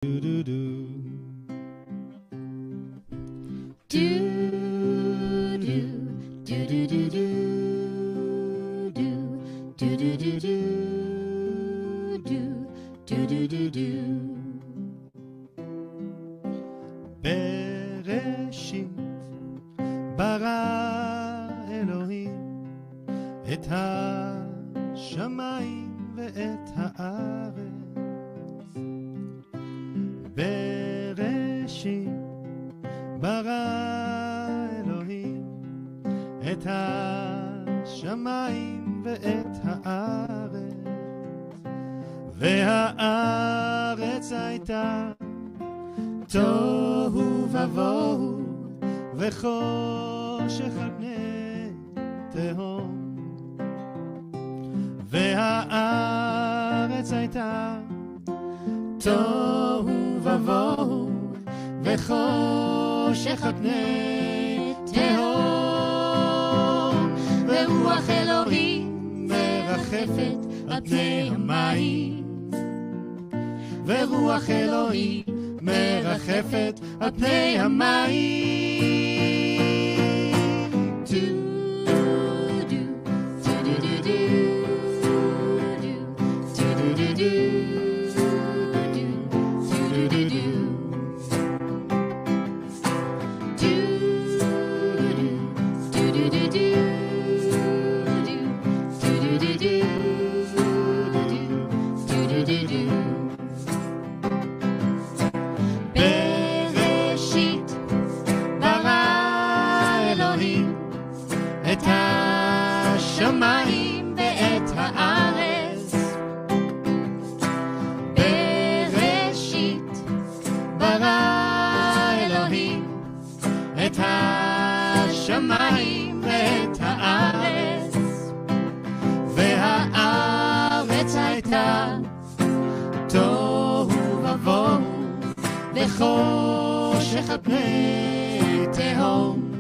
בראשית ברא אלוהים את השמיים ואת הארץ. בראשית ברא אלוהים את השמיים ואת הארץ, והארץ הייתה תוהו ובוהו וחושך על פני תהום, והארץ הייתה תוהו ובוהו וחושך על פני תהום, ורוח אלוהים מרחפת על פני המים, ורוח אלוהים מרחפת על פני המים. השמיים ואת הארץ. בראשית ברא אלוהים את השמיים ואת הארץ, והארץ הייתה תוהו ובוהו וחושך על פני תהום,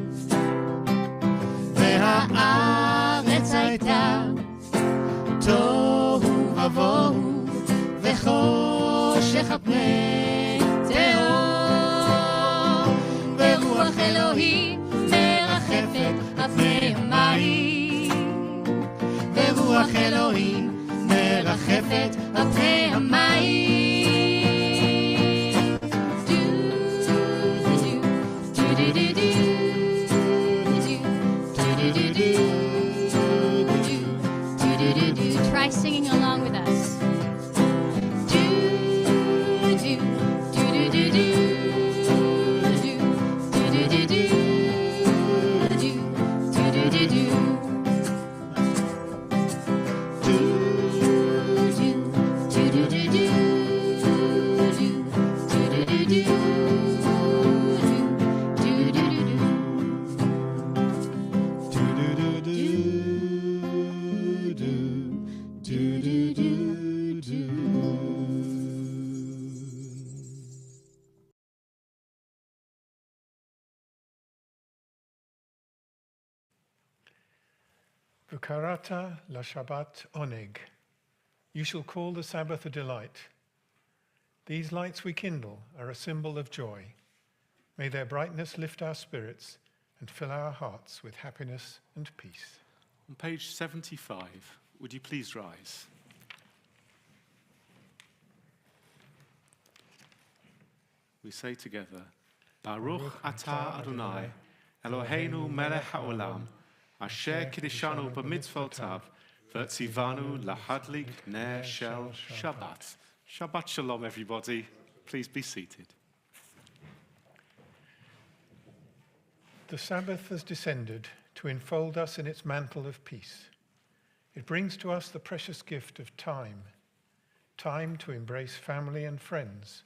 והארץ הייתה תוהו ובוהו וחושך על פני תהום, ורוח אלוהים מרחפת על פני המים, ורוח אלוהים מרחפת על פני המים. Try singing along with us. Do do do do do do do do do do do do do do do. V'karata la Shabbat oneg. You shall call the Sabbath a delight. These lights we kindle are a symbol of joy. May their brightness lift our spirits and fill our hearts with happiness and peace. On page 75, would you please rise? We say together, Baruch atah Adonai, Eloheinu melech haolam, asher kiddushanu b'mitzvotav, v'tzivanu lahadlik ner shel Shabbat. Shabbat shalom, everybody. Please be seated. The Sabbath has descended to enfold us in its mantle of peace. It brings to us the precious gift of time to embrace family and friends,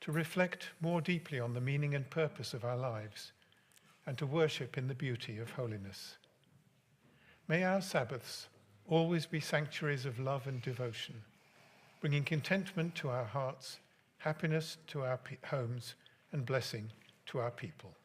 to reflect more deeply on the meaning and purpose of our lives, and to worship in the beauty of holiness. May our Sabbaths always be sanctuaries of love and devotion, bringing contentment to our hearts, happiness to our homes, and blessing to our people.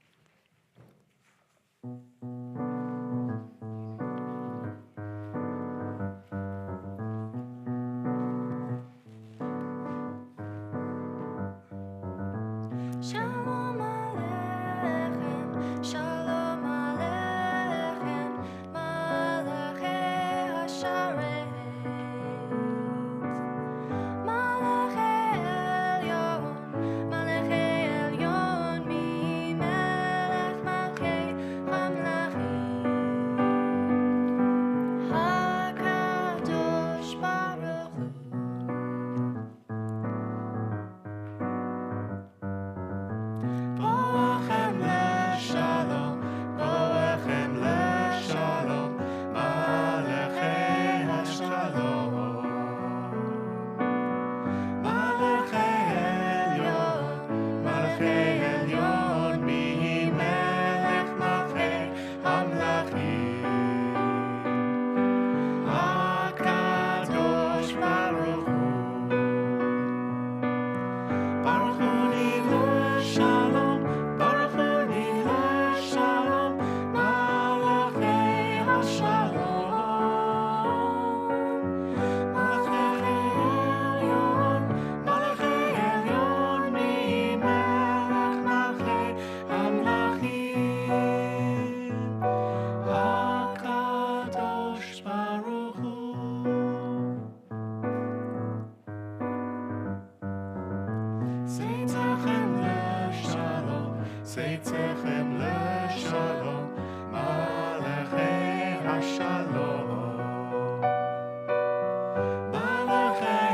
Tzetzechem leshalom, Malachei hashalom. Malachei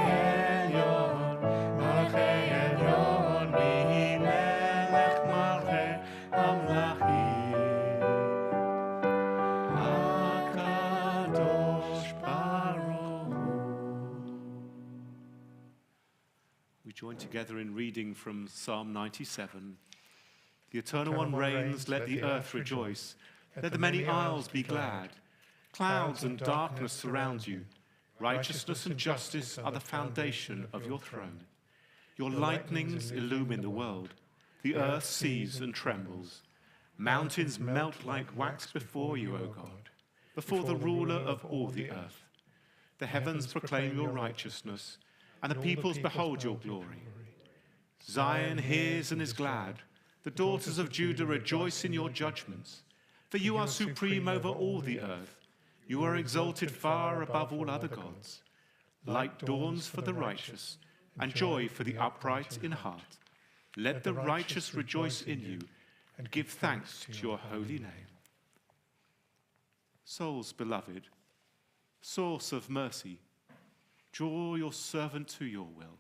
elyon, mi melech malchei hamlachim. HaKadosh Baruch Hu. We join together in reading from Psalm 97. The Eternal One reigns, let the earth rejoice. Let the many isles be glad. Clouds and darkness surround you. Righteousness and justice are the foundation of your throne. Your lightnings illumine the world. The earth sees and trembles. Mountains melt like wax before you, O God, before the ruler of all the earth. The heavens proclaim your righteousness, and the peoples behold your glory. Zion hears and is glad. The daughters of Judah rejoice in your judgments. For you are supreme over all the earth. You are exalted far above all other gods. Light dawns for the righteous, and joy for the upright in heart. Let the righteous rejoice in you, and give thanks to your holy name. Souls beloved, source of mercy, draw your servant to your will.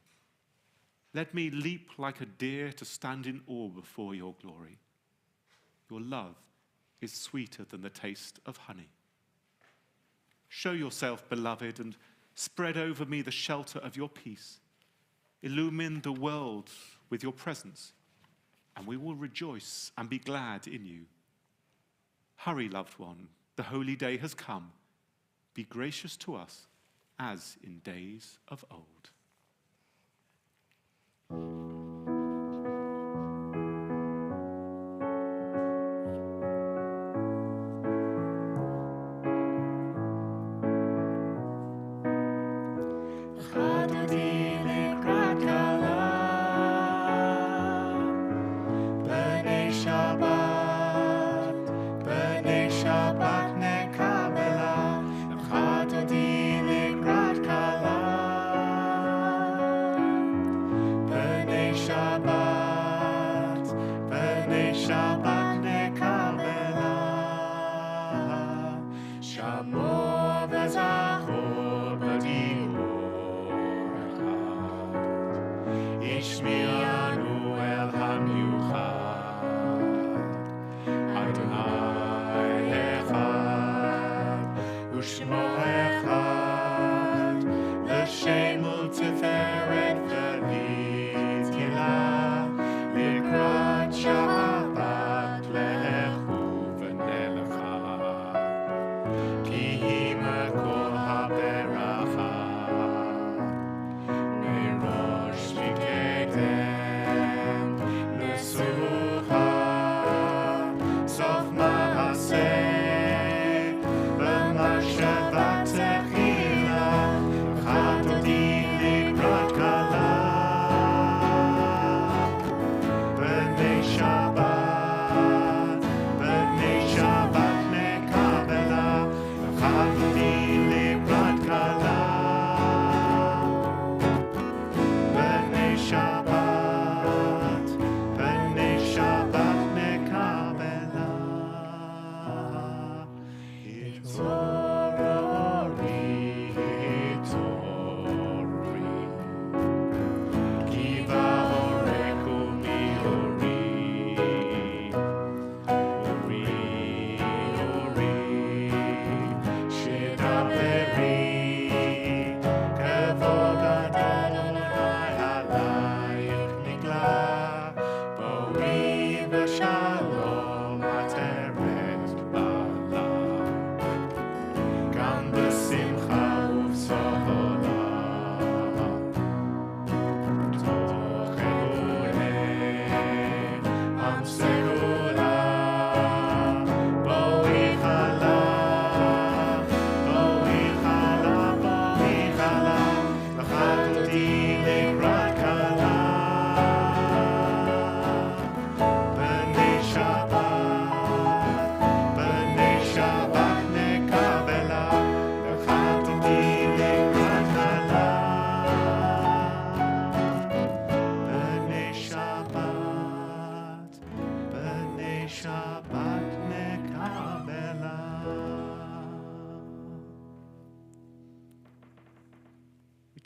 Let me leap like a deer to stand in awe before your glory. Your love is sweeter than the taste of honey. Show yourself, beloved, and spread over me the shelter of your peace. Illumine the world with your presence, and we will rejoice and be glad in you. Hurry, loved one, the holy day has come. Be gracious to us as in days of old. B'nei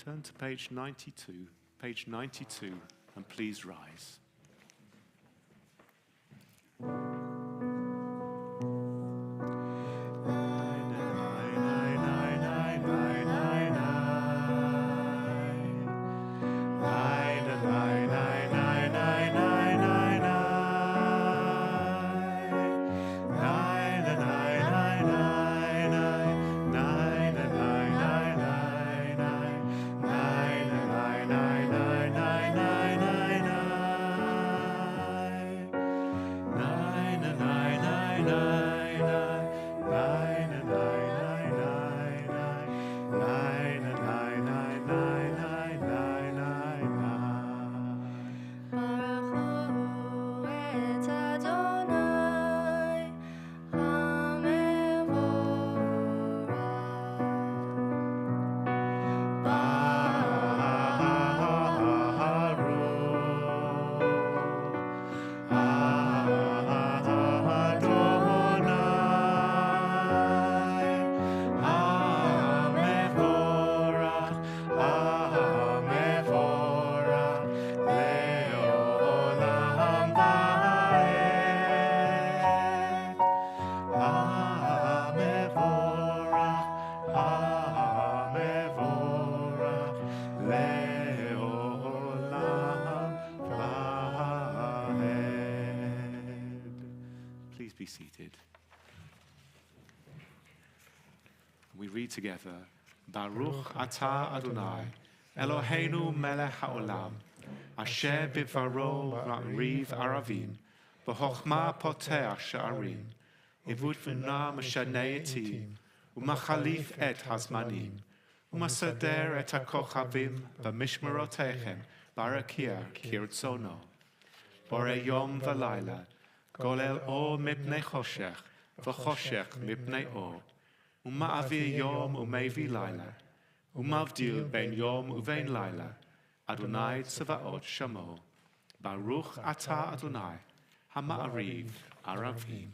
Turn to page 92, and please rise. Be seated. We read together, Baruch atah Adonai, Eloheinu melech haolam, asher bivaro riv aravim, b'chochma poteach sha'arim, ivut v'na m'shanei etim, u'machalif et hazmanim, u'masader et hakochavim, b'mishmerotechem, barakia kirtzono, borei yom v'layla, Golel o mipnei choshech, v'choshech mipnei o. Uma'avir yom u'mevi laila. Umavdil ben yom u'vein laila. Adonai tzavaot shamo. Baruch atah Adonai, hama'ariv aravim.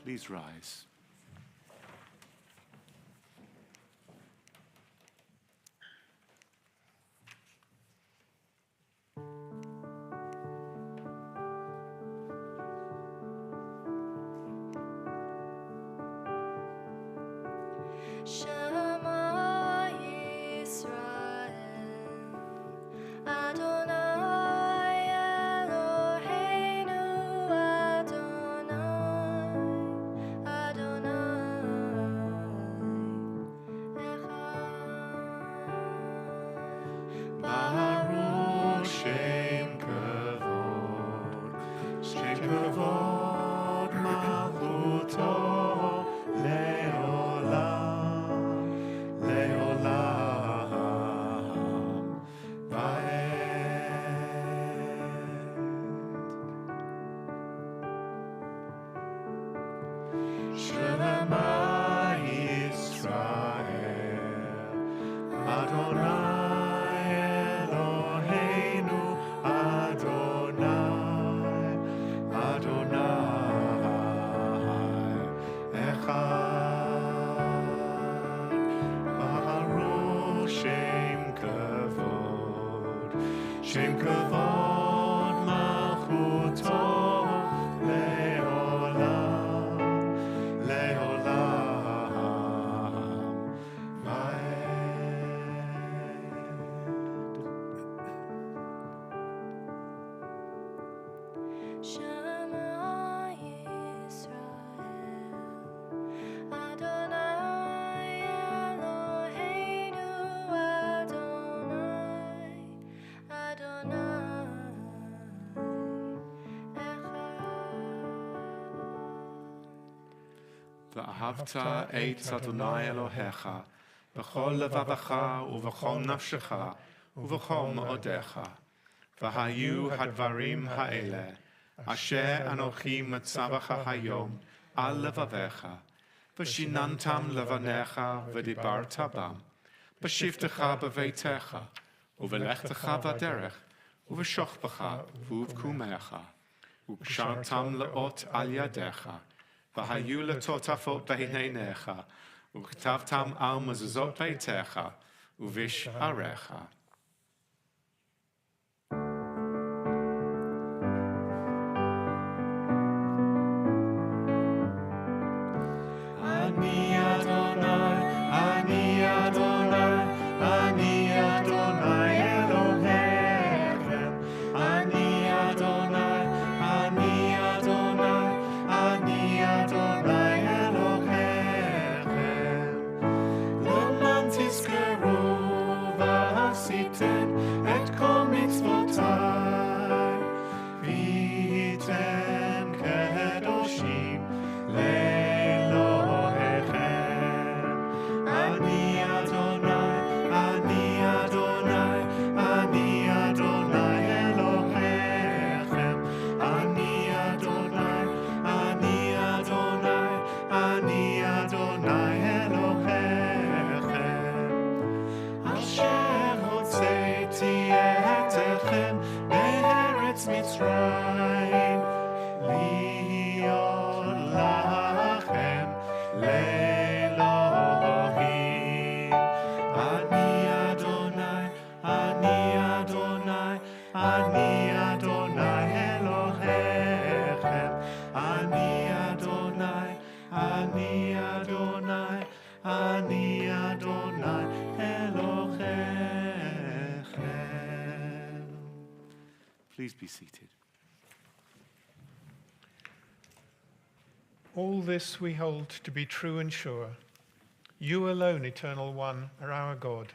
Please rise. Adonai ואהבת את אדוני אלוהיך בכל לבבך ובכל נפשך ובכל מאודיך. והיו הדברים האלה אשר אנוכי מצווך היום על לבביך, ושיננתם לבניך ודיברת בם, בשבתך בביתך, ובלכתך בדרך, ובשוכבך ובקומך, וקשרתם לאות על ידיך, והיו לטוטפות בין עיניך, וכתבתם על מזוזות ביתך ובשעריך. Please be seated. All this we hold to be true and sure. You alone, Eternal One, are our God,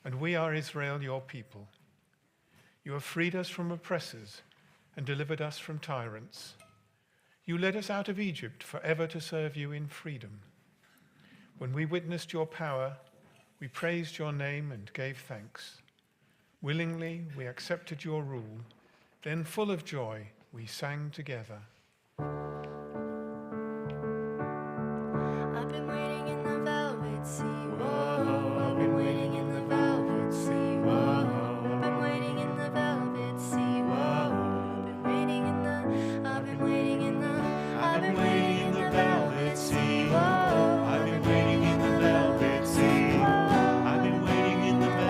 and we are Israel, your people. You have freed us from oppressors and delivered us from tyrants. You led us out of Egypt forever to serve you in freedom. When we witnessed your power, we praised your name and gave thanks. Willingly, we accepted your rule. Then, full of joy, we sang together. I've been waiting in the velvet sea. Whoa, I've been waiting in the velvet sea. Whoa, I've been waiting in the velvet sea. Whoa, I've been waiting in the velvet sea. Whoa, I've been waiting in the velvet sea. I've been waiting in the velvet sea. I've been waiting in the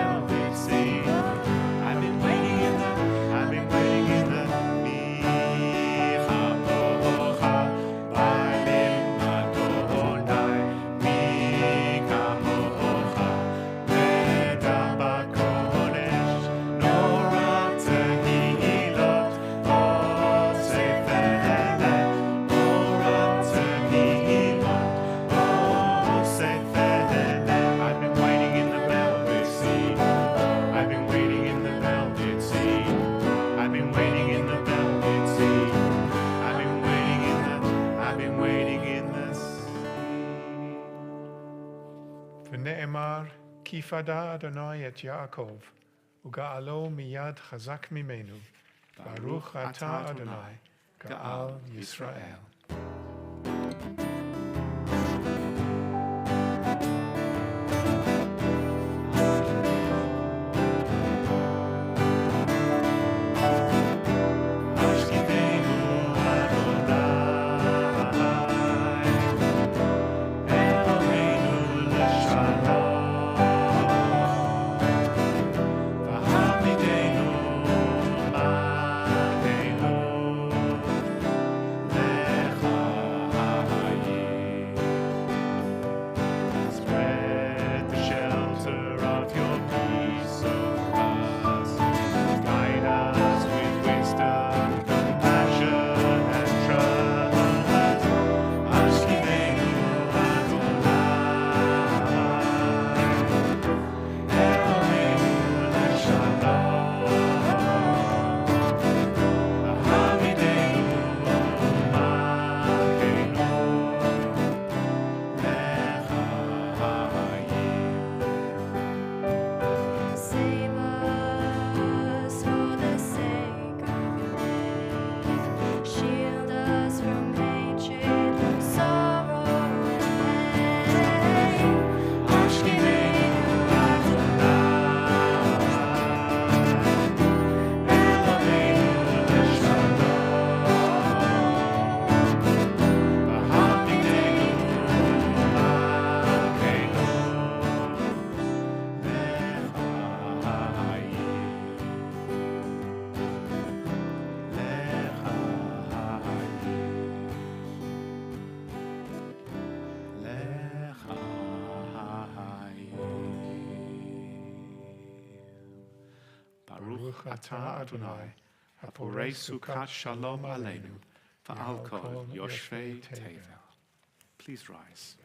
ונאמר, כי פדה אדוני את יעקב, וגאלו מיד חזק ממנו. ברוך אתה אדוני, גאל ישראל. Baruch atah Adonai, haporei sukat shalom aleinu, va'al kol yoshvei tevel. Please rise.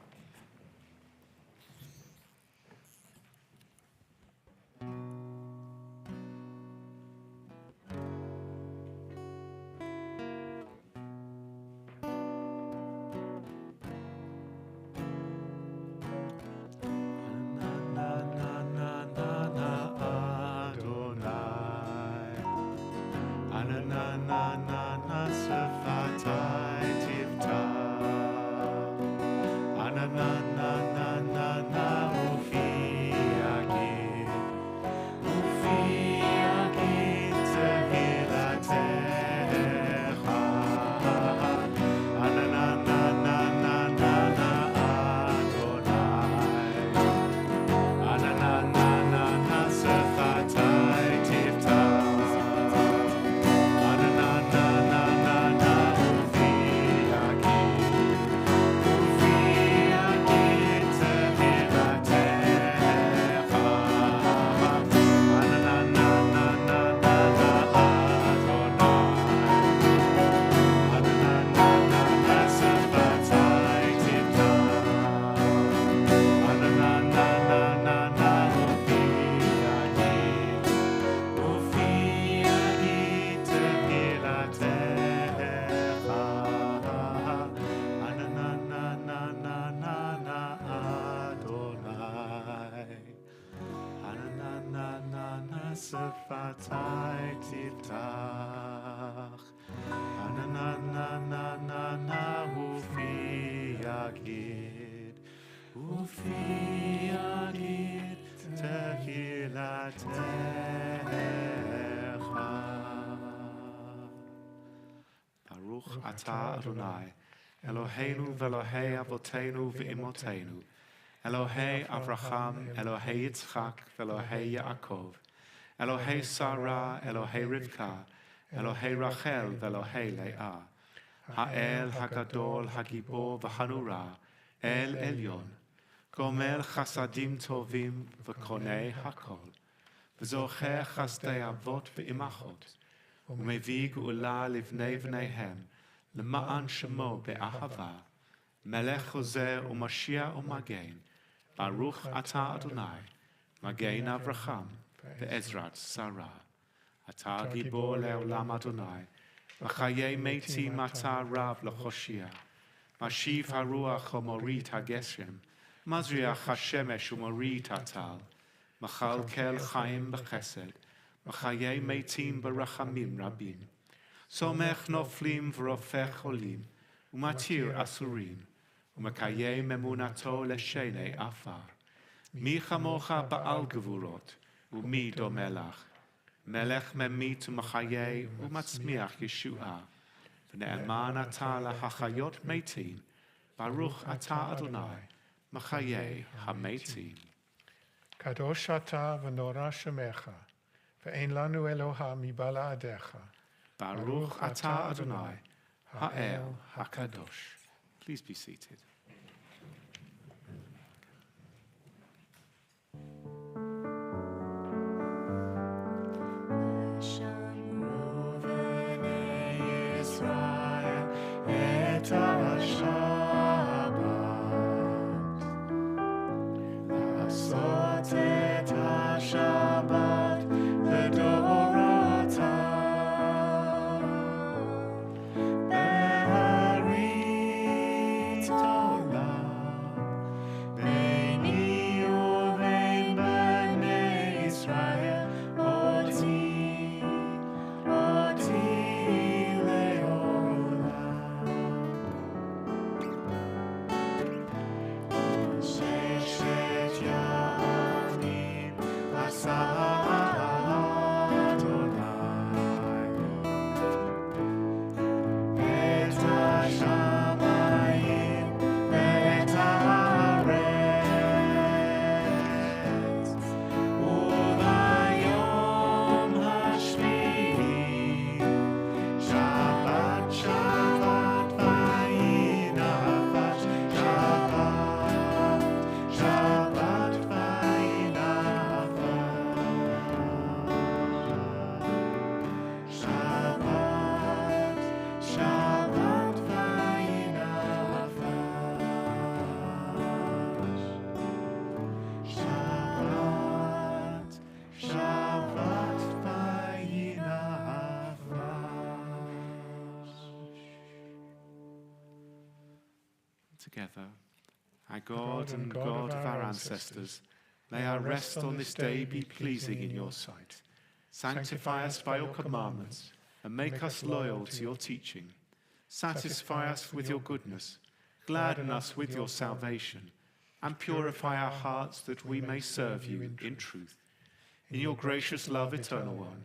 Sfatai tiftach, ananana ufi yagid tehilatecha. Baruch atah Adonai, Eloheinu v'Elohei Avotenu v'Imotenu, Elohei Avraham, Elohei Yitzchak, v'Elohei Yaakov, Elohei Sarah, Elohei Rivka, Elohei Rachel, v'Elohei Leah, Ha'el Hagadol, Hagibor, v'Hanura, El Elyon, Gomer Chasadim Tovim, v'Konei Hakol, v'Zocher Chasdei Avot v'Imachot, u'Mevi Geula livnei v'neihem, למען שמו באהבה, מלך חוזר ומשיח ומגן, ברוך אתה אדוני, מגן אברהם ועזרת שרה. אתה גיבור לעולם אדוני, וחיי מתים אתה רב להושיע. משיב הרוח ומוריד הגשם, מזריח השמש ומוריד הטל, מכלכל חיים בחסד, וחיי מתים ברחמים רבים. סומך נופלים ורופא חולים, ומתיר אסורים, ומקיים אמונתו לשני עפר. מי כמוך בעל גבורות, ומי דומה לך? מלך ממית ומחיה ומצמיח ישועה, ונאמן אתה להחיות מתים, ברוך אתה אדוני, מחיה המתים. קדוש אתה ונורא שמך, ואין לנו אלוה מבלעדיך. Baruch atah Adonai, Ha'el HaKadosh. Please be seated. Shabbat, together. Our God and God of our ancestors, may our rest on this day be pleasing in your sight. Sanctify us by your commandments, and make us loyal to your teaching. Satisfy us with your goodness, gladden us with your salvation, and purify our hearts that we may serve you in truth. In your gracious love, Eternal One,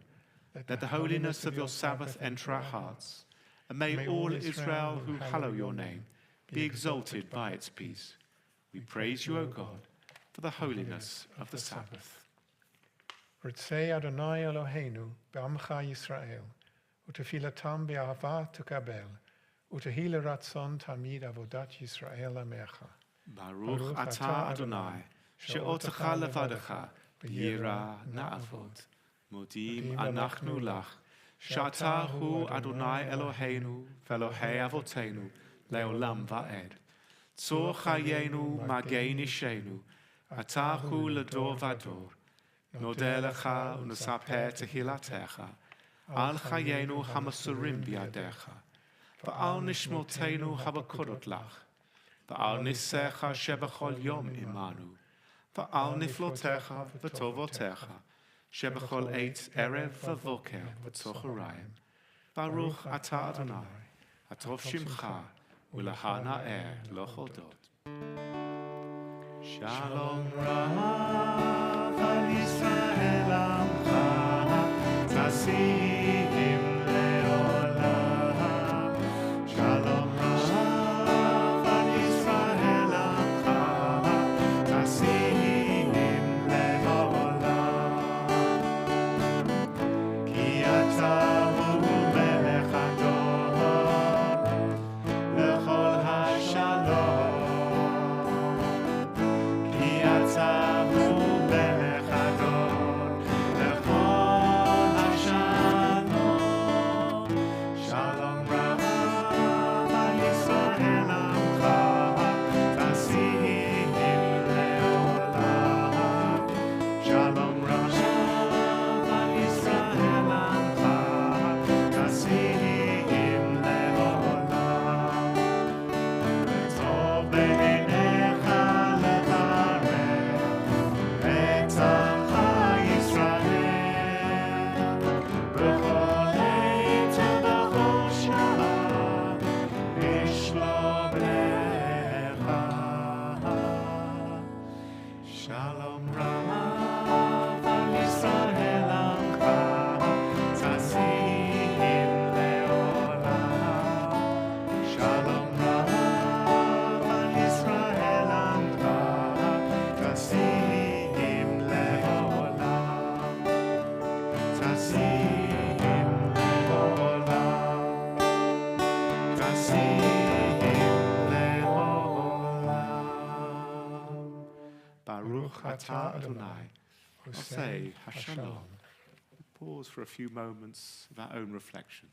let the holiness of your Sabbath enter our hearts, and may all Israel who hallow your name be exalted by its peace. We praise you, O God, for the holiness of the Sabbath. Ritzei Adonai Eloheinu be'amcha Yisrael, u'tefilatam be'ahava tukabel, u'tehila ratzon tamid avodat Yisrael amecha. Baruch atah Adonai, she'otecha levadecha, b'yira na'avod. Modim anachnu lach, she'ata hu Adonai Eloheinu, ve'Elohei avotenu, le'olam va'ed. Tzor chayenu magen ishenu, atah hu ledor vador. Nodeh lecha u'nesaper tehilatecha, al chayenu hamasurim biadecha. Va'al nishmotenu habakodot lach. Va'al nisecha shebechol yom imanu. Va'al niflotecha v'tovotecha. Shebechol eit erev v'voker v'tzochorayim. Baruch atah Adonai, atov shimcha, u'lahana lochodot. Shalom Rav al Yisrael amcha, tasim leolam. Shalom Rav al Yisrael amcha, tasim leolam. Ki ata hu melech adon, lechol hashalom. Atah Adonai, Osei Hashalom. Pause for a few moments of our own reflections.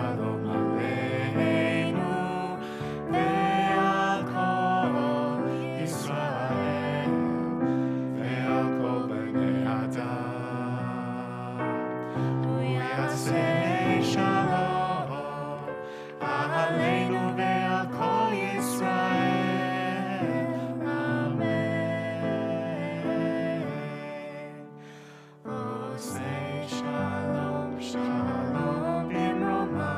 shalom aleinu ve'al kol Yisrael ve'al kol bnei Adam. Hu yaseh shalom aleinu ve'al kol Yisrael. Amen. Oseh shalom shalom bimroma.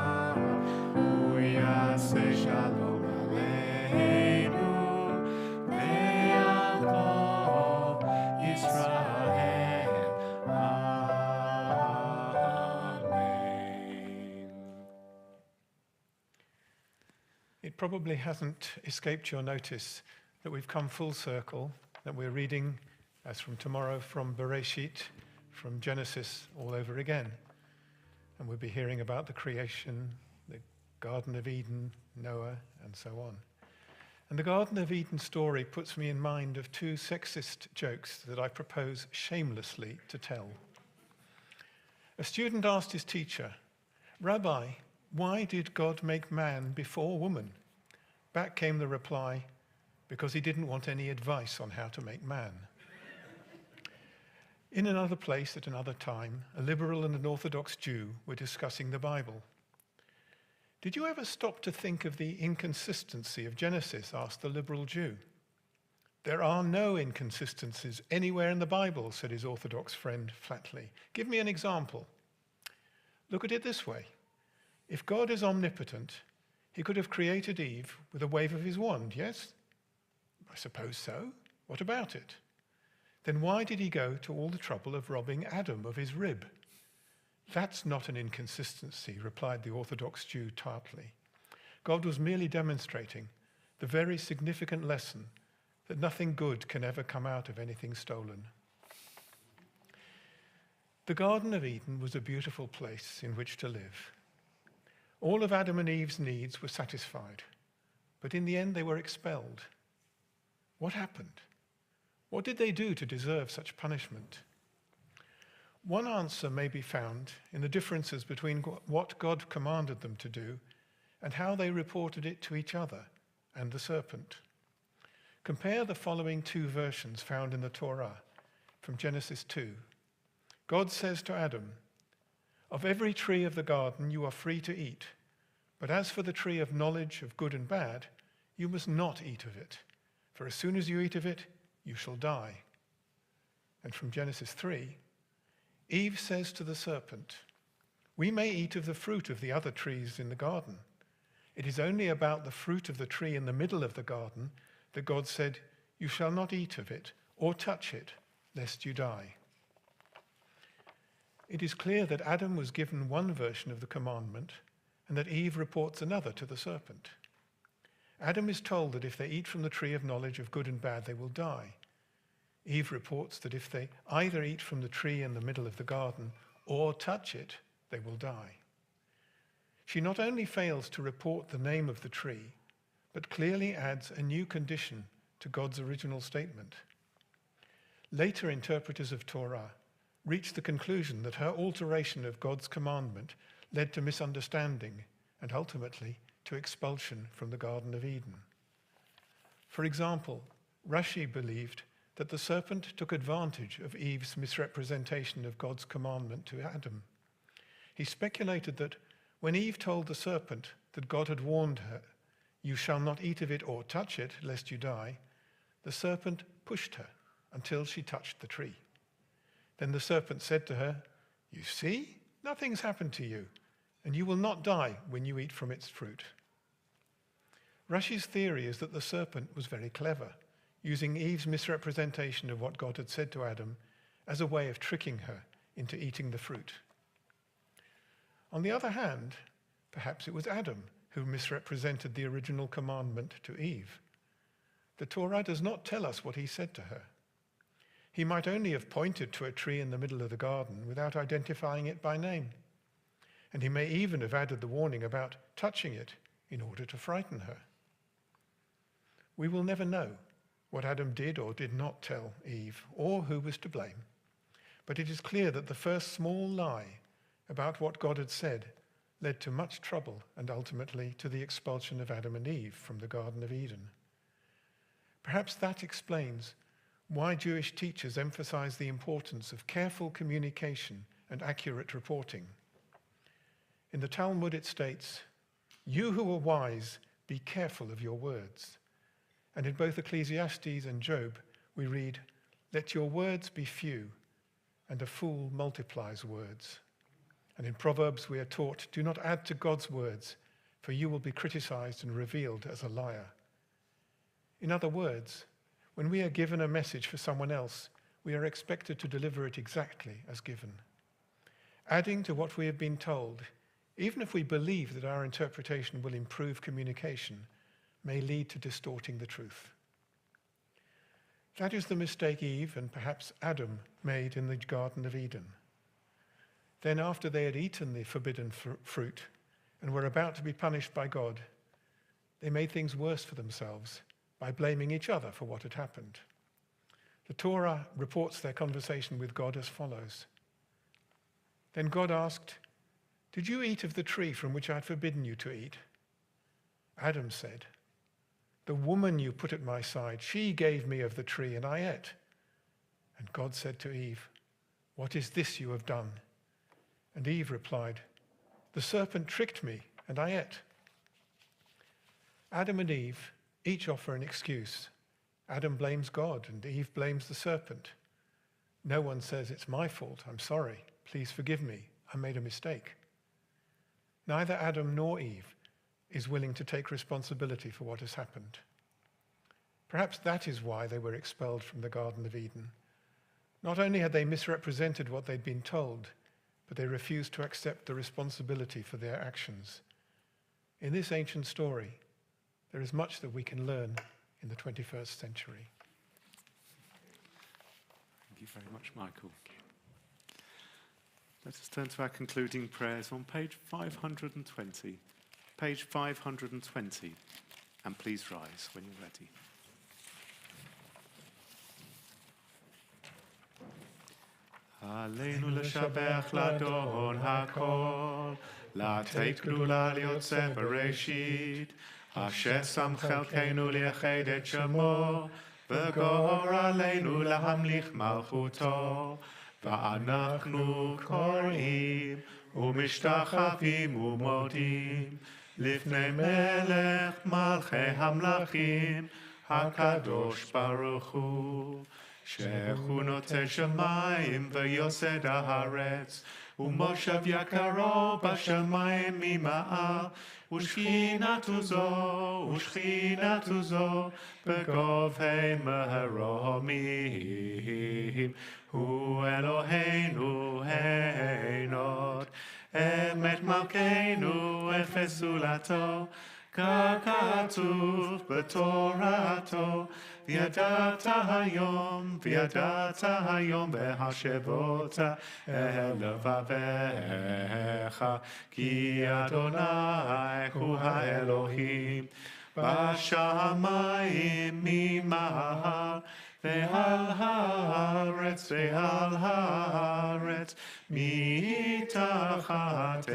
Hu yaseh shalom aleinu ve'al kol Yisrael. Amen. It probably hasn't escaped your notice that we've come full circle, that we're reading, as from tomorrow, from Bereshit, from Genesis all over again. And we'll be hearing about the creation, the Garden of Eden, Noah, and so on. And the Garden of Eden story puts me in mind of two sexist jokes that I propose shamelessly to tell. A student asked his teacher, "Rabbi, why did God make man before woman?" Back came the reply, "Because he didn't want any advice on how to make man." In another place at another time, a liberal and an Orthodox Jew were discussing the Bible. "Did you ever stop to think of the inconsistency of Genesis?" asked the liberal Jew. "There are no inconsistencies anywhere in the Bible," said his Orthodox friend flatly. "Give me an example." "Look at it this way. If God is omnipotent, he could have created Eve with a wave of his wand, yes? I suppose so. What about it? Then why did he go to all the trouble of robbing Adam of his rib?" "That's not an inconsistency," replied the Orthodox Jew tartly. God was merely demonstrating the very significant lesson that nothing good can ever come out of anything stolen. The Garden of Eden was a beautiful place in which to live. All of Adam and Eve's needs were satisfied, but in the end they were expelled. What happened? What did they do to deserve such punishment? One answer may be found in the differences between what God commanded them to do and how they reported it to each other and the serpent. Compare the following two versions found in the Torah from Genesis 2. God says to Adam, "Of every tree of the garden you are free to eat, but as for the tree of knowledge of good and bad, you must not eat of it, for as soon as you eat of it, you shall die." And from Genesis 3, Eve says to the serpent, "We may eat of the fruit of the other trees in the garden. It is only about the fruit of the tree in the middle of the garden that God said, 'You shall not eat of it or touch it, lest you die.'" It is clear that Adam was given one version of the commandment and that Eve reports another to the serpent. Adam is told that if they eat from the tree of knowledge of good and bad, they will die. Eve reports that if they either eat from the tree in the middle of the garden or touch it, they will die. She not only fails to report the name of the tree, but clearly adds a new condition to God's original statement. Later interpreters of Torah reached the conclusion that her alteration of God's commandment led to misunderstanding and ultimately to expulsion from the Garden of Eden. For example, Rashi believed that the serpent took advantage of Eve's misrepresentation of God's commandment to Adam. He speculated that when Eve told the serpent that God had warned her, "You shall not eat of it or touch it, lest you die," the serpent pushed her until she touched the tree. Then the serpent said to her, "You see, nothing's happened to you, and you will not die when you eat from its fruit." Rashi's theory is that the serpent was very clever, using Eve's misrepresentation of what God had said to Adam as a way of tricking her into eating the fruit. On the other hand, perhaps it was Adam who misrepresented the original commandment to Eve. The Torah does not tell us what he said to her. He might only have pointed to a tree in the middle of the garden without identifying it by name. And he may even have added the warning about touching it in order to frighten her. We will never know what Adam did or did not tell Eve, or who was to blame. But it is clear that the first small lie about what God had said led to much trouble and ultimately to the expulsion of Adam and Eve from the Garden of Eden. Perhaps that explains why Jewish teachers emphasize the importance of careful communication and accurate reporting. In the Talmud it states, "You who are wise, be careful of your words." And in both Ecclesiastes and Job, we read, "Let your words be few, and a fool multiplies words." And in Proverbs we are taught, "Do not add to God's words, for you will be criticized and revealed as a liar." In other words, when we are given a message for someone else, we are expected to deliver it exactly as given. Adding to what we have been told, even if we believe that our interpretation will improve communication, may lead to distorting the truth. That is the mistake Eve and perhaps Adam made in the Garden of Eden. Then after they had eaten the forbidden fruit and were about to be punished by God, they made things worse for themselves by blaming each other for what had happened. The Torah reports their conversation with God as follows. Then God asked, "Did you eat of the tree from which I had forbidden you to eat?" Adam said, "The woman you put at my side, she gave me of the tree, and I ate." And God said to Eve, "What is this you have done?" And Eve replied, "The serpent tricked me, and I ate." Adam and Eve each offer an excuse. Adam blames God, and Eve blames the serpent. No one says, "It's my fault, I'm sorry, please forgive me, I made a mistake." Neither Adam nor Eve is willing to take responsibility for what has happened. Perhaps that is why they were expelled from the Garden of Eden. Not only had they misrepresented what they'd been told, but they refused to accept the responsibility for their actions. In this ancient story, there is much that we can learn in the 21st century. Thank you very much, Michael. Let us turn to our concluding prayers on page 520. Page 520. And please rise when you're ready. עלינו לשבח לאדון הכל, לתת גדולה ליוצא בראשית, אשר שם חלקנו לייחד את שמו, וגור עלינו להמליך מלכותו, ואנחנו קוראים ומשתחווים ומודים, לפני מלך מלכי המלכים, הקדוש ברוך הוא. שהוא נוטה שמיים ויוסד הארץ, ומושב יקרו בשמיים ממעל, ושכינתו זו בגובה מרומים. הוא אלוהינו הנות, אמת מלכנו אפס זולתו, ככתוב בתורתו, וידעת היום והשבות אל לבביך, כי אדוני הוא האלוהים, בשמיים ממעל, ועל הארץ מתחת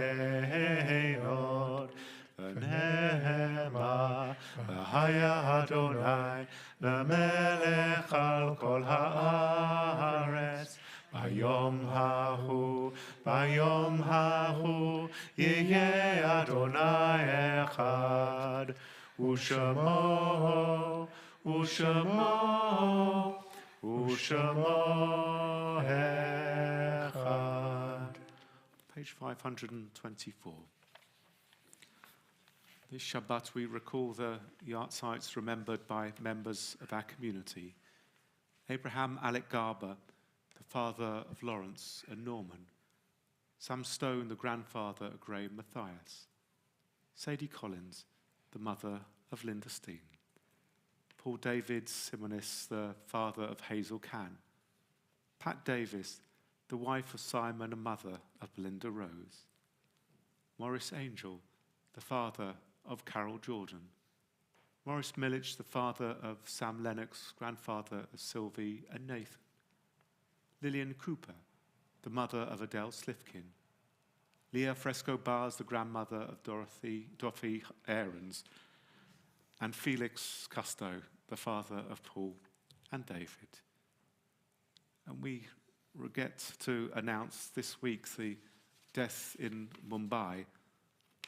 האות. ונאמר, והיה אדוני למלך על כל הארץ. ביום ההוא יהיה אדוני אחד, ושמו אחד. Page 524. This Shabbat we recall the Yartzites remembered by members of our community. Abraham Alec Garber, the father of Lawrence and Norman. Sam Stone, the grandfather of Graham Matthias. Sadie Collins, the mother of Linda Steen. Paul David Simonis, the father of Hazel Cann. Pat Davis, the wife of Simon and mother of Belinda Rose. Maurice Angel, the father of Carol Jordan. Maurice Millich, the father of Sam Lennox, grandfather of Sylvie and Nathan. Lillian Cooper, the mother of Adele Slifkin. Leah Fresco-Bars, the grandmother of Dorothy Aarons, and Felix Custo, the father of Paul and David. And we get to announce this week the death in Mumbai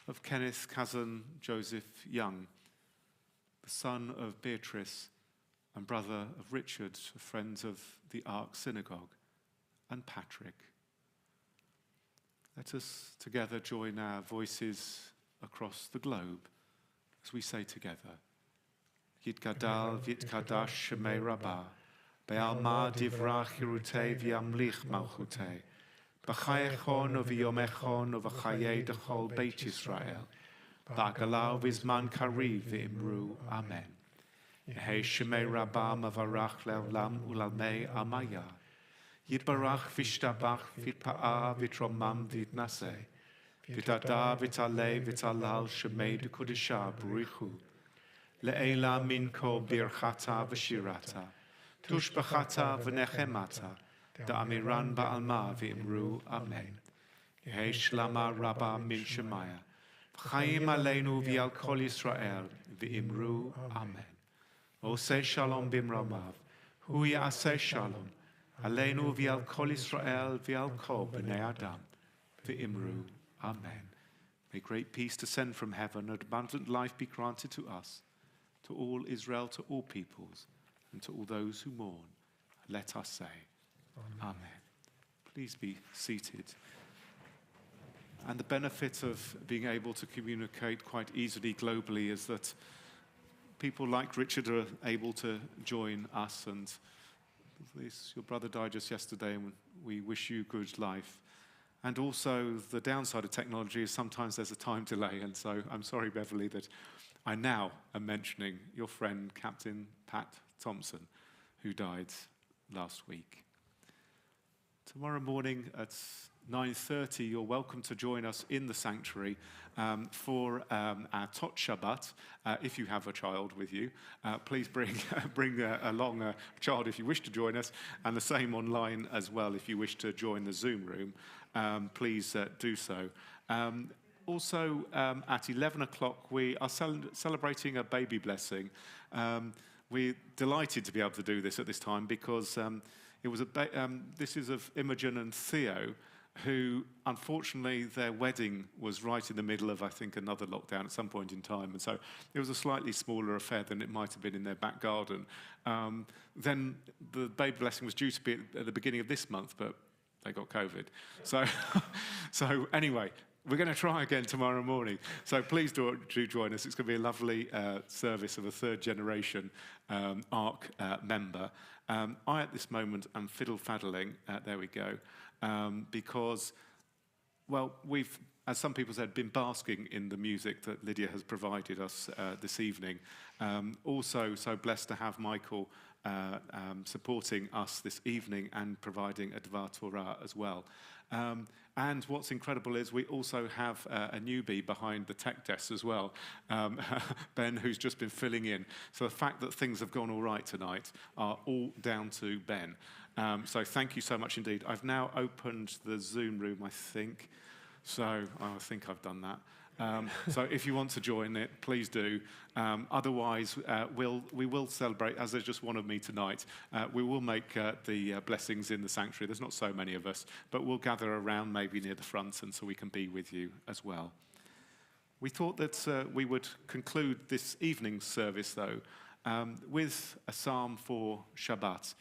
of Kenneth cousin Joseph Young, the son of Beatrice and brother of Richard, friends of the Ark Synagogue, and Patrick. Let us together join our voices across the globe as we say together, Yitgadal v'yitkadash shemei Rabbah, be'alma divrach hirutei v'yamlich malchutei, b'chayechon u'v'yomechon u'v'chayei d'chol Beit Yisrael, ba'agalau v'zman kariv v'imru, Amen. Yehei shemei Rabbah mavarach le'olam u'lalmei amaya, Yitbarach v'ishtabach v'itpa'a v'tromam v'itnaseh, v'tada v'taleh v'talal shemei d'kodesha b'richu, le'ela minko birchata v'shirata, tushbachata v'nechemata, da'amiran ba'alma v'imru, Amen. Yehei shlama Rabbah min shemaya, v'chaim aleinu v'yal kol Yisrael, v'imru, Amen. Oseh shalom b'imromav, hu ya'aseh shalom, Aleinu v'al kol Yisrael v'al kol b'nei Adam v'imru, Amen. May great peace descend from heaven and abundant life be granted to us, to all Israel, to all peoples, and to all those who mourn. Let us say, Amen. Please be seated. And the benefit of being able to communicate quite easily globally is that people like Richard are able to join us, and your brother died just yesterday, and we wish you good life. And also, the downside of technology is sometimes there's a time delay, and so I'm sorry, Beverly, that I now am mentioning your friend, Captain Pat Thompson, who died last week. Tomorrow morning at 9:30, you're welcome to join us in the sanctuary for our Tot Shabbat. If you have a child with you, please bring along a child if you wish to join us, and the same online as well if you wish to join the Zoom room. Please do so. Also, at 11 o'clock, we are celebrating a baby blessing. We're delighted to be able to do this at this time because it was this is of Imogen and Theo, who, unfortunately, their wedding was right in the middle of, I think, another lockdown at some point in time. And so it was a slightly smaller affair than it might have been in their back garden. Then the baby blessing was due to be at the beginning of this month, but they got COVID. So, so anyway, we're going to try again tomorrow morning. So please do join us. It's going to be a lovely service of a third-generation Ark member. I, at this moment, am fiddle-faddling. There we go. Because, well, we've, as some people said, been basking in the music that Lydia has provided us this evening. Also, so blessed to have Michael supporting us this evening and providing a Dvar Torah as well. And what's incredible is we also have a newbie behind the tech desk as well, Ben, who's just been filling in. So the fact that things have gone all right tonight are all down to Ben. So thank you so much indeed. I've now opened the Zoom room, I think. So I think I've done that. So if you want to join it, please do. Otherwise, we will celebrate, as there's just one of me tonight, we will make the blessings in the sanctuary. There's not so many of us, but we'll gather around maybe near the front, and so we can be with you as well. We thought that we would conclude this evening's service, though, with a psalm for Shabbat.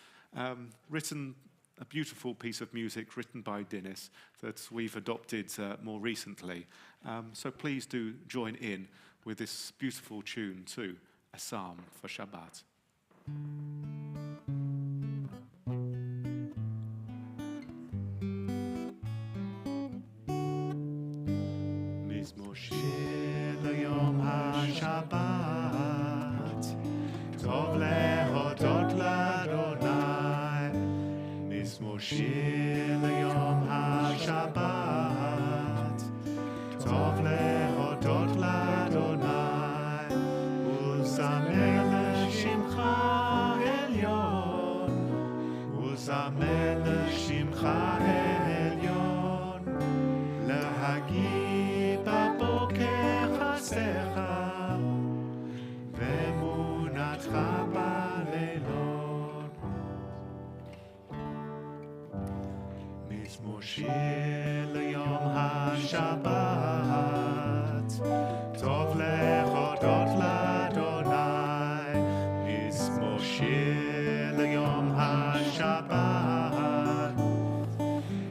Written, a beautiful piece of music written by Dennis that we've adopted more recently. So please do join in with this beautiful tune too, a psalm for Shabbat. Mizmor shir l'yom ha'Shabbat, tov lehodot l'Adonai. Mizmor shir l'yom ha'Shabbat, tov lehodot l'Adonai. Uzamer l'shimcha elyon, uzamer l'shimcha elyon, להגיד Moshir Yom HaShabbat Tov lechodot l'Adonai Moshir Yom HaShabbat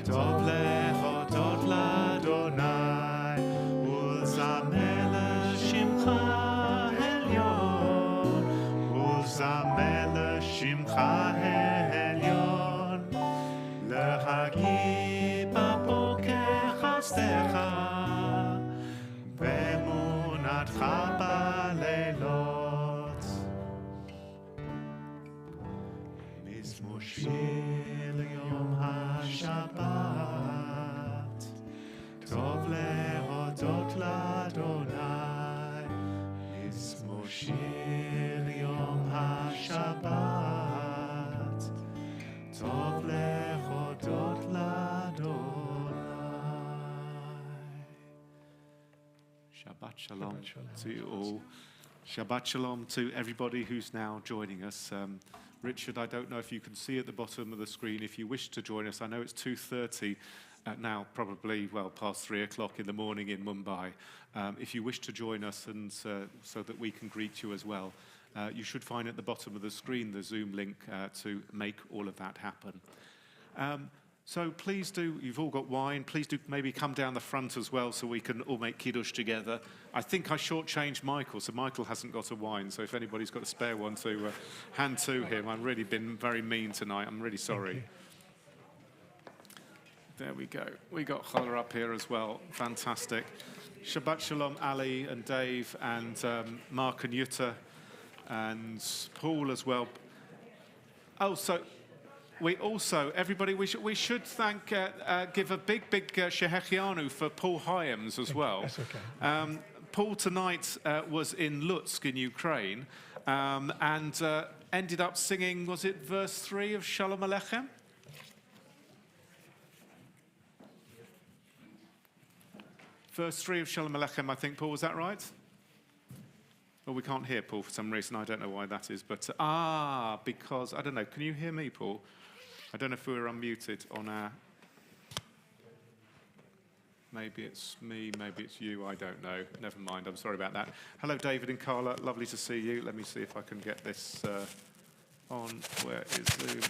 Tov lechodot l'Adonai Ulzamer l'shimcha elyon Ulzamer l'shimcha elyon להגיד בבוקר חסדך ואמונתך בלילות מזמור שיר ליום השבת טוב להודות לאדוני מזמור שיר ליום השבת טוב להודות לאדוני. Shabbat Shalom to you all. Shabbat Shalom to everybody who's now joining us. Richard, I don't know if you can see at the bottom of the screen if you wish to join us. I know it's 2:30 now, probably, well, past 3 o'clock in the morning in Mumbai. If you wish to join us and so that we can greet you as well, you should find at the bottom of the screen the Zoom link to make all of that happen. So please do, you've all got wine, please do maybe come down the front as well so we can all make Kiddush together. I think I shortchanged Michael, so Michael hasn't got a wine, so if anybody's got a spare one to hand to him, I've really been very mean tonight, I'm really sorry. There we go. We got Challah up here as well, fantastic. Shabbat Shalom Ali and Dave and Mark and Jutta and Paul as well. Oh, so we also, everybody, we should thank, give a big Shehechianu for Paul Hyams as well. That's okay. Paul tonight was in Lutsk in Ukraine and ended up singing, was it verse 3 of Shalom Aleichem? Verse 3 of Shalom Aleichem, I think, Paul, was that right? Well, we can't hear Paul for some reason. I don't know why that is. But, because, I don't know. Can you hear me, Paul? I don't know if we're unmuted on our... Maybe it's me, maybe it's you. I don't know. Never mind. I'm sorry about that. Hello, David and Carla. Lovely to see you. Let me see if I can get this on. Where is Zoom?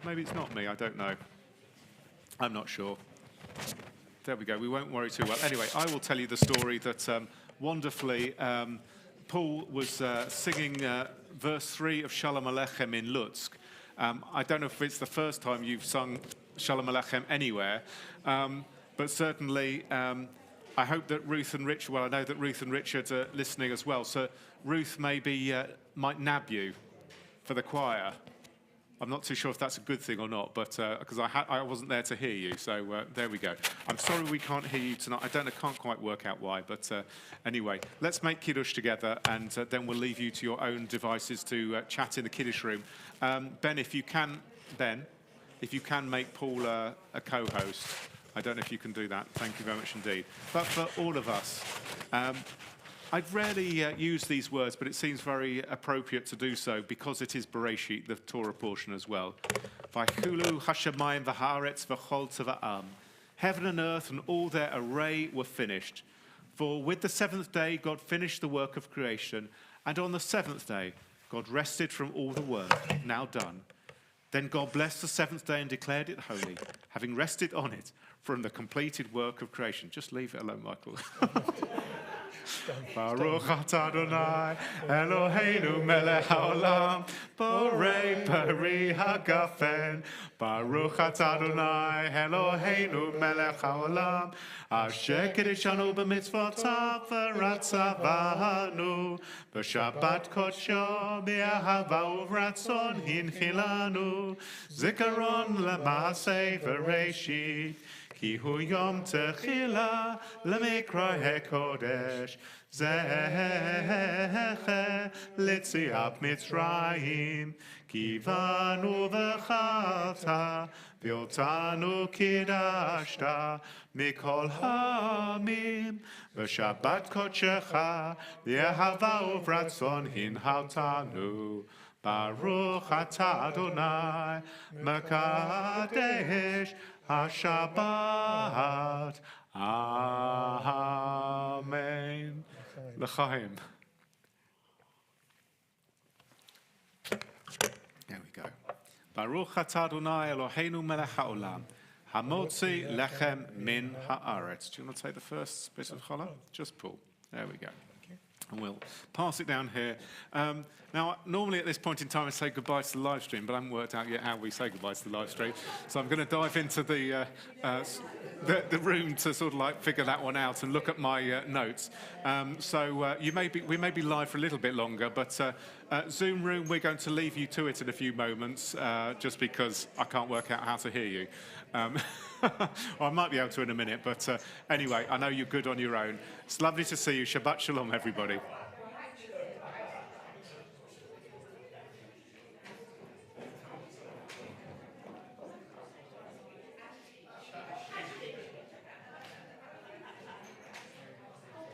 Maybe it's not me. I don't know. I'm not sure. There we go. We won't worry too well. Anyway, I will tell you the story that wonderfully Paul was singing verse 3 of Shalom Aleichem in Lutsk. I don't know if it's the first time you've sung Shalom Aleichem anywhere, but certainly I hope that Ruth and Richard, well, I know that Ruth and Richard are listening as well, so Ruth maybe might nab you for the choir. I'm not too sure if that's a good thing or not, but because I wasn't there to hear you, so there we go. I'm sorry we can't hear you tonight. I can't quite work out why, but anyway, let's make Kiddush together, and then we'll leave you to your own devices to chat in the Kiddush room. Ben, if you can make Paul a co-host. I don't know if you can do that. Thank you very much indeed. But for all of us, I'd rarely use these words, but it seems very appropriate to do so because it is Bereshit, the Torah portion as well. Vaychulu hashamayim v'haaretz v'chol tzva'am. Heaven and earth and all their array were finished. For with the seventh day God finished the work of creation, and on the seventh day God rested from all the work now done. Then God blessed the seventh day and declared it holy, having rested on it from the completed work of creation. Just leave it alone, Michael. Baruch atah Adonai Eloheinu melech haolam borei peri hagafen. Baruch atah Adonai Eloheinu melech haolam asher kiddushanu b'mitzvotav v'ratzavanu b'shabbat kodsho b'ahava uvratzon hinchilanu zikaron l'maaseh v'reishit כי הוא יום תחילה למקרא הקודש, זכר ליציאת מצרים, כי באנו ואכלת, ואותנו קידשת מכל העמים, בשבת קודשך, באהבה וברצון הנהלתנו, Baruch atah Adonai, Mekadesh HaShabbat. Amen. L'chaim. There we go. Baruch atah Adonai Eloheinu melech haolam, hamotzi lechem min haaretz. Do you want to take the first bit of challah? Just pull. There we go. And we'll pass it down here. Now, normally at this point in time, I say goodbye to the live stream, but I haven't worked out yet how we say goodbye to the live stream. So I'm going to dive into the room to sort of like figure that one out and look at my notes. We may be live for a little bit longer, but Zoom room, we're going to leave you to it in a few moments, just because I can't work out how to hear you. Well, I might be able to in a minute, but anyway, I know you're good on your own. It's lovely to see you. Shabbat shalom, everybody.